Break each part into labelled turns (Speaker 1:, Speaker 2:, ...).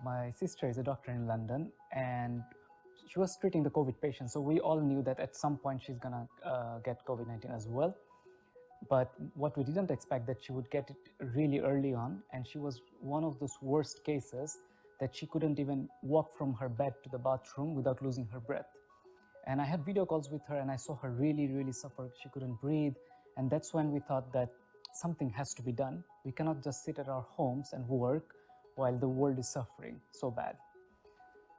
Speaker 1: My sister is a doctor in London, and she was treating the COVID patients. So we all knew that at some point she's gonna get COVID-19 as well. But what we didn't expect that she would get it really early on, and she was one of those worst cases that she couldn't even walk from her bed to the bathroom without losing her breath. And I had video calls with her, and I saw her really suffer. She couldn't breathe, and that's when we thought that something has to be done. We cannot just sit at our homes and work while the world is suffering so bad.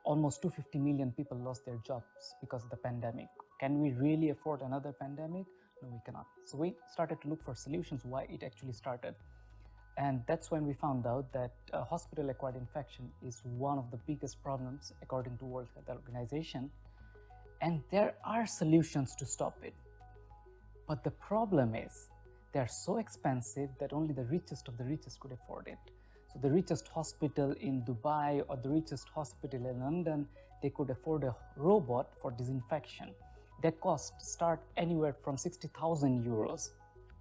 Speaker 1: Almost 250 million people lost their jobs because of the pandemic. Can we really afford another pandemic? No, we cannot. So we started to look for solutions why it actually started. And that's when we found out that hospital-acquired infection is one of the biggest problems according to World Health Organization. And there are solutions to stop it. But the problem is they're so expensive that only the richest of the richest could afford it. So the richest hospital in Dubai or the richest hospital in London, they could afford a robot for disinfection. Their costs start anywhere from 60,000 euros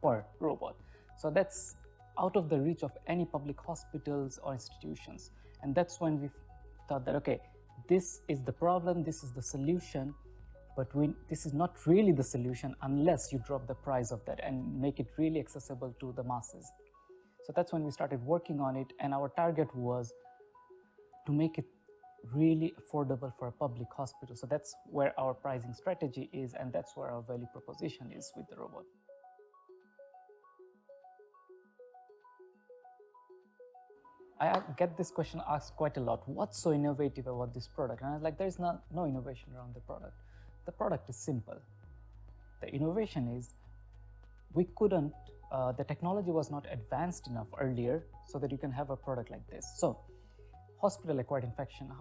Speaker 1: per robot. So that's out of the reach of any public hospitals or institutions. And that's when we thought that, okay, this is the problem, this is the solution, but this is not really the solution unless you drop the price of that and make it really accessible to the masses. So that's when we started working on it, and our target was to make it really affordable for a public hospital. So that's where our pricing strategy is, and that's where our value proposition is with the robot. I get this question asked quite a lot. What's so innovative about this product? And I was like, there's no innovation around the product. The product is simple. The innovation is the technology was not advanced enough earlier so that you can have a product like this. So hospital-acquired infection,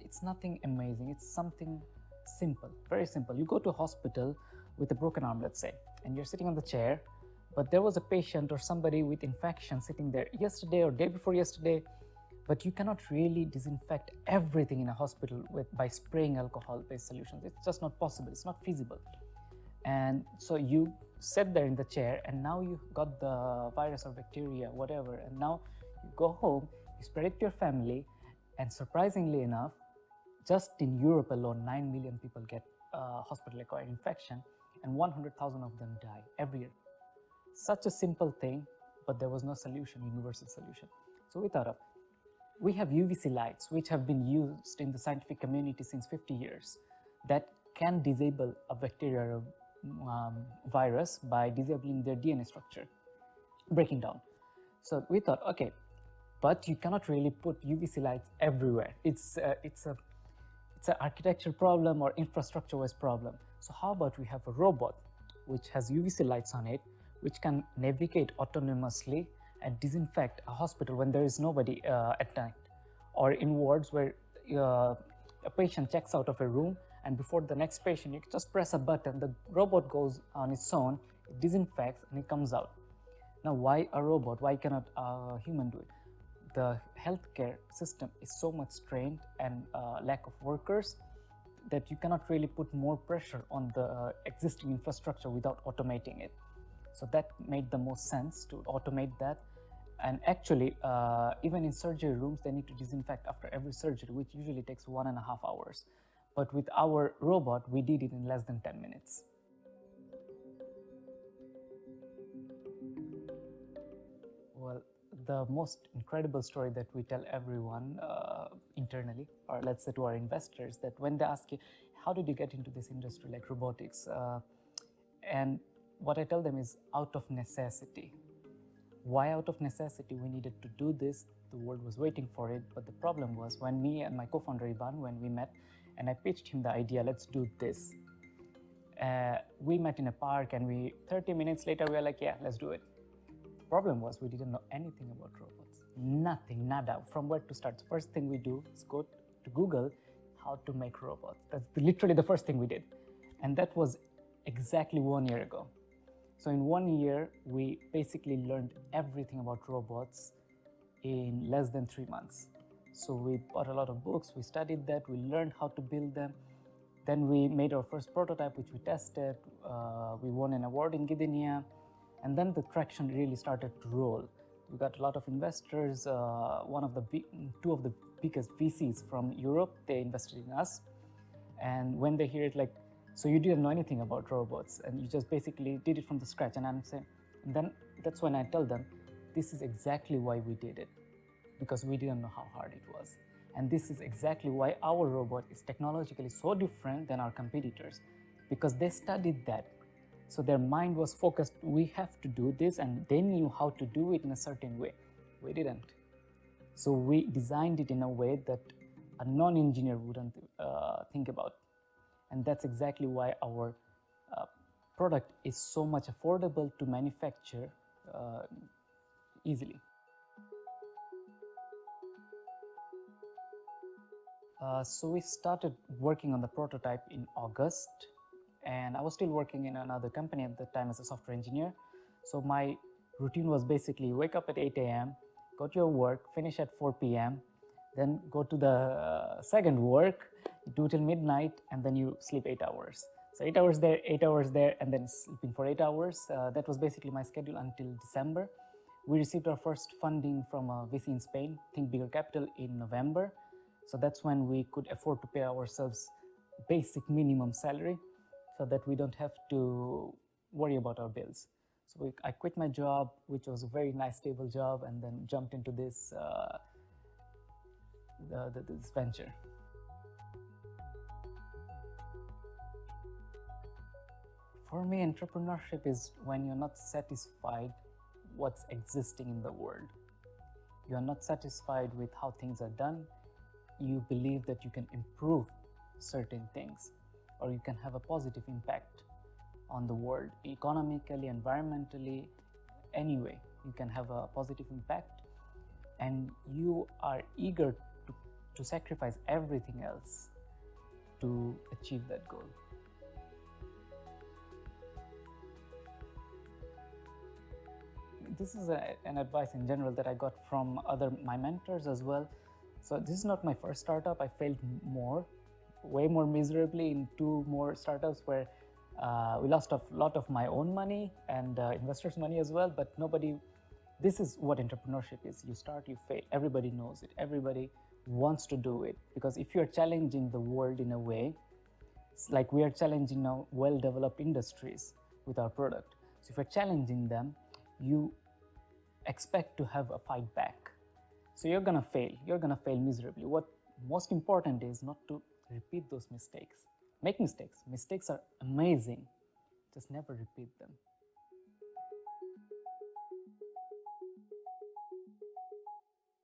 Speaker 1: it's nothing amazing. It's something simple, very simple. You go to a hospital with a broken arm, let's say, and you're sitting on the chair, but there was a patient or somebody with infection sitting there yesterday or day before yesterday, but you cannot really disinfect everything in a hospital by spraying alcohol-based solutions. It's just not possible. It's not feasible. And so you sat there in the chair, and now you got the virus or bacteria, whatever, and now you go home, you spread it to your family, and surprisingly enough, just in Europe alone, 9 million people get hospital-acquired infection, and 100,000 of them die every year. Such a simple thing, but there was no solution, universal solution. So we thought of, we have UVC lights, which have been used in the scientific community since 50 years, that can disable a bacteria or virus by disabling their DNA structure, breaking down. So we thought, okay, but you cannot really put UVC lights everywhere. It's an architecture problem or infrastructure-wise problem. So how about we have a robot which has UVC lights on it, which can navigate autonomously and disinfect a hospital when there is nobody at night, or in wards where a patient checks out of a room, and before the next patient, you just press a button, the robot goes on its own, it disinfects, and it comes out. Now, why a robot? Why cannot a human do it? The healthcare system is so much strained and lack of workers that you cannot really put more pressure on the existing infrastructure without automating it. So that made the most sense to automate that. And actually, even in surgery rooms, they need to disinfect after every surgery, which usually takes 1.5 hours. But with our robot, we did it in less than 10 minutes. Well, the most incredible story that we tell everyone internally, or let's say to our investors, that when they ask you, how did you get into this industry like robotics? And what I tell them is out of necessity. Why out of necessity? We needed to do this. The world was waiting for it. But the problem was when me and my co-founder Ivan, when we met, and I pitched him the idea, let's do this. We met in a park, and 30 minutes later, we were like, yeah, let's do it. The problem was we didn't know anything about robots. Nothing, nada, from where to start. The first thing we do is go to Google how to make robots. That's literally the first thing we did. And that was exactly 1 year ago. So in 1 year, we basically learned everything about robots in less than 3 months. So we bought a lot of books, we studied that, we learned how to build them, Then we made our first prototype, which we tested. We won an award in Gdynia, and then the traction really started to roll. We got a lot of investors. Two of the biggest VCs from Europe, they invested in us. And when they hear it, like, so you didn't know anything about robots, and you just basically did it from the scratch. And I'm saying, and then that's when I tell them, this is exactly why we did it, because we didn't know how hard it was. And this is exactly why our robot is technologically so different than our competitors, because they studied that. So their mind was focused, we have to do this, and they knew how to do it in a certain way. We didn't. So we designed it in a way that a non-engineer wouldn't think about. And that's exactly why our product is so much affordable to manufacture easily. So we started working on the prototype in August, and I was still working in another company at the time as a software engineer. So my routine was basically wake up at 8 a.m., go to your work, finish at 4 p.m., then go to the second work, do till midnight, and then you sleep 8 hours. So 8 hours there, 8 hours there, and then sleeping for 8 hours. That was basically my schedule until December. We received our first funding from a VC in Spain, Think Bigger Capital, in November. So that's when we could afford to pay ourselves basic minimum salary so that we don't have to worry about our bills. So I quit my job, which was a very nice, stable job, and then jumped into this this venture. For me, entrepreneurship is when you're not satisfied what's existing in the world. You're not satisfied with how things are done. You believe that you can improve certain things, or you can have a positive impact on the world, economically, environmentally, anyway. You can have a positive impact, and you are eager to sacrifice everything else to achieve that goal. This is an advice in general that I got from my mentors as well. So this is not my first startup. I failed way more miserably in two more startups where we lost a lot of my own money and investors' money as well. But this is what entrepreneurship is. You start, you fail. Everybody knows it. Everybody wants to do it, because if you're challenging the world in a way, it's like we are challenging now well-developed industries with our product. So if you're challenging them, you expect to have a fight back. So you're gonna fail. You're gonna fail miserably. What most important is not to repeat those mistakes. Make mistakes. Mistakes are amazing. Just never repeat them.